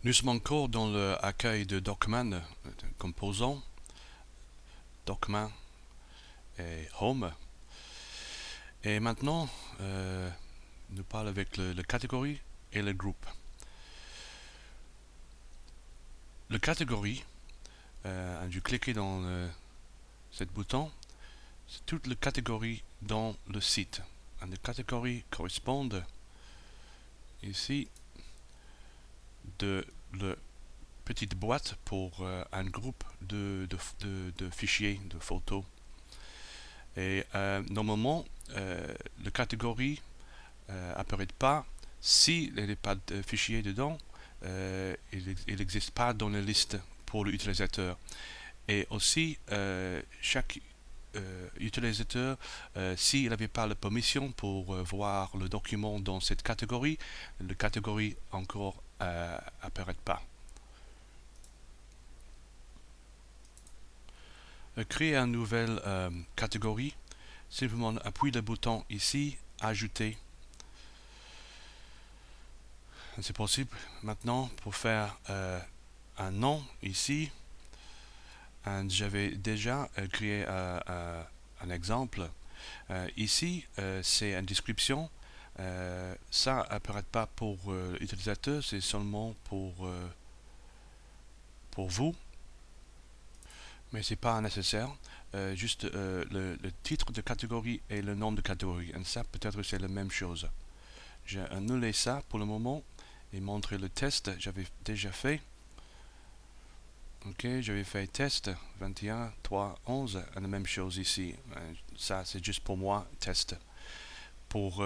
Nous sommes encore dans l'accueil de Document, composant, Document et Home. Et maintenant, nous parlons avec le catégorie et le groupe. Le catégorie, je clique dans ce bouton, c'est toute la catégorie dans le site. Et les catégories correspondent ici de la petite boîte pour un groupe de fichiers, de photos. Et normalement, la catégorie apparaît pas s'il n'y a pas de fichier dedans. Il n'existe pas dans la liste pour l'utilisateur. Et aussi, chaque utilisateur, s'il n'avait pas la permission pour voir le document dans cette catégorie, la catégorie encore apparaît pas. Créer une nouvelle catégorie, simplement appuie le bouton ici, ajouter. C'est possible maintenant pour faire un nom ici. J'avais déjà créé un exemple. Ici, c'est une description. Ça apparaît pas pour l'utilisateur, c'est seulement pour vous. Mais c'est pas nécessaire. Juste le titre de catégorie et le nom de catégorie. Et ça, peut-être c'est la même chose. J'ai annulé ça pour le moment et montré le test. J'avais déjà fait. Ok, j'avais fait test 21, 3, 11, la même chose ici. Ça, c'est juste pour moi, test. Pour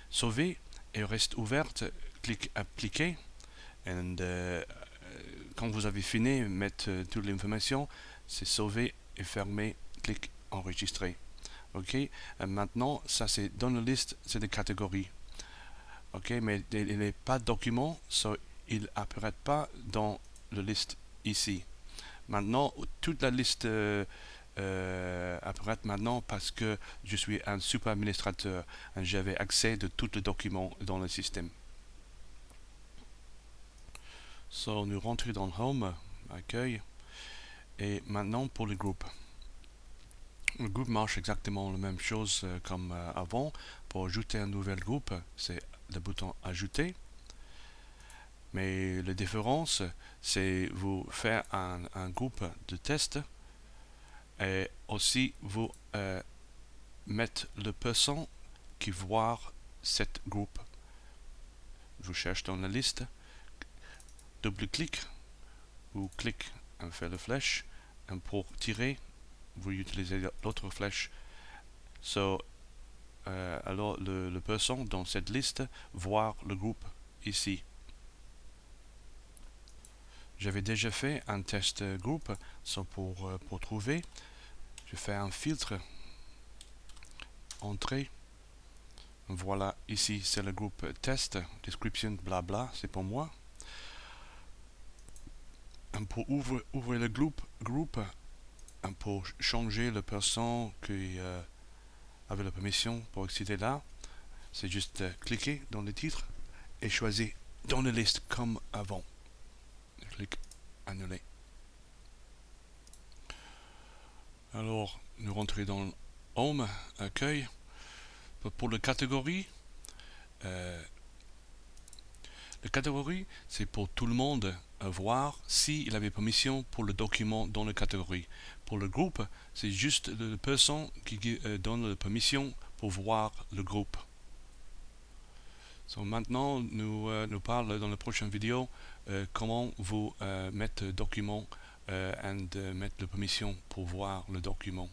sauver et reste ouverte, clique appliquer. Et quand vous avez fini, mettre toute l'information, c'est sauver et fermer, clique enregistrer. Ok, maintenant, ça c'est dans la liste, c'est des catégories. Ok, mais il n'est pas de document, so il apparaît pas dans la liste ici. Maintenant, toute la liste apparaît maintenant parce que je suis un super administrateur et j'avais accès de tous les documents dans le système. So, nous rentrons dans Home, accueil, et maintenant pour le groupe. Le groupe marche exactement la même chose comme avant. Pour ajouter un nouvel groupe, c'est le bouton ajouter. Mais la différence, c'est vous faire un groupe de test et aussi vous mettre le person qui voit cet groupe. Vous cherchez dans la liste, double-clic, vous cliquez et fait la flèche, et pour tirer, vous utilisez l'autre flèche. So, alors le person dans cette liste voit le groupe ici. J'avais déjà fait un test groupe, so pour trouver, je fais un filtre, entrée. Voilà, ici c'est le groupe test, description, blabla, c'est pour moi. Pour ouvrir le groupe, pour changer la personne qui avait la permission pour accéder là, c'est juste cliquer dans le titre et choisir dans la liste comme avant. Clique annuler. Alors, nous rentrons dans Home, accueil. Pour la catégorie, c'est pour tout le monde voir s'il avait permission pour le document dans la catégorie. Pour le groupe, c'est juste la personne qui donne la permission pour voir le groupe. So, maintenant, nous parlons dans la prochaine vidéo comment vous mettre le document et mettre la permission pour voir le document.